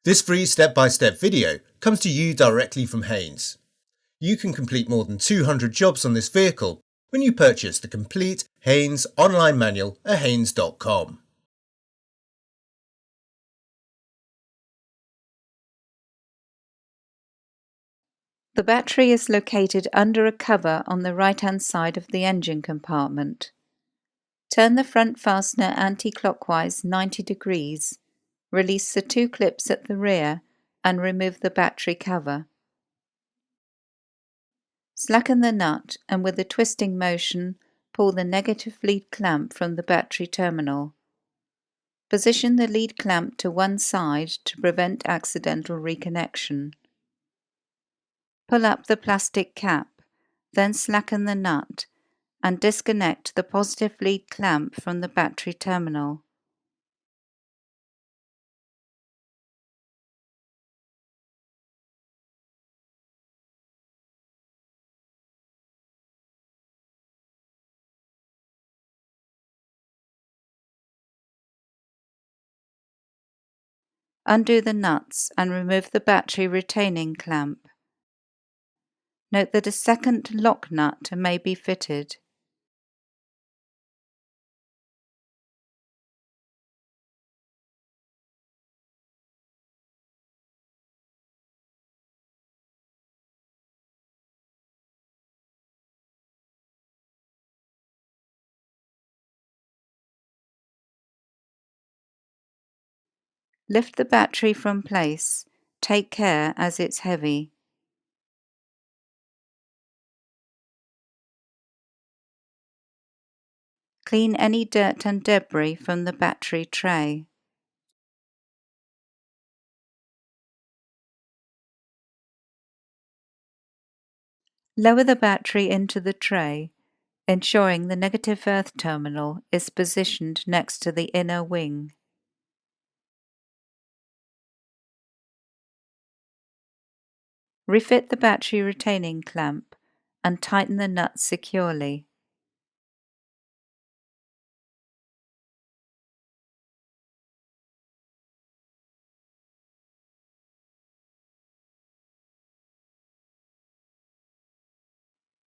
This free step-by-step video comes to you directly from Haynes. You can complete more than 200 jobs on this vehicle when you purchase the complete Haynes online manual at haynes.com. The battery is located under a cover on the right-hand side of the engine compartment. Turn the front fastener anti-clockwise 90 degrees, release the two clips at the rear and remove the battery cover. Slacken the nut and with a twisting motion, pull the negative lead clamp from the battery terminal. Position the lead clamp to one side to prevent accidental reconnection. Pull up the plastic cap, then slacken the nut and disconnect the positive lead clamp from the battery terminal. Undo the nuts and remove the battery retaining clamp. Note that a second lock nut may be fitted. Lift the battery from place. Take care as it's heavy. Clean any dirt and debris from the battery tray. Lower the battery into the tray, ensuring the negative earth terminal is positioned next to the inner wing. Refit the battery retaining clamp and tighten the nuts securely.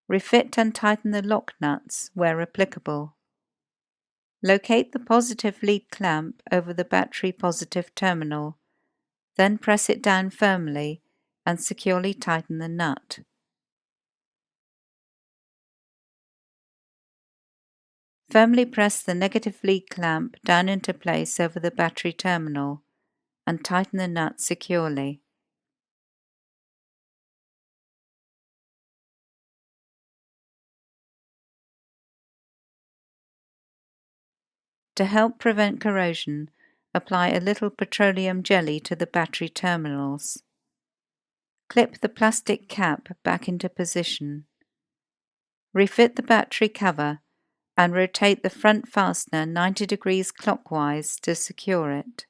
Refit and tighten the lock nuts where applicable. Locate the positive lead clamp over the battery positive terminal, then press it down firmly and securely tighten the nut. Firmly press the negative lead clamp down into place over the battery terminal and tighten the nut securely. To help prevent corrosion, apply a little petroleum jelly to the battery terminals. Clip the plastic cap back into position. Refit the battery cover and rotate the front fastener 90 degrees clockwise to secure it.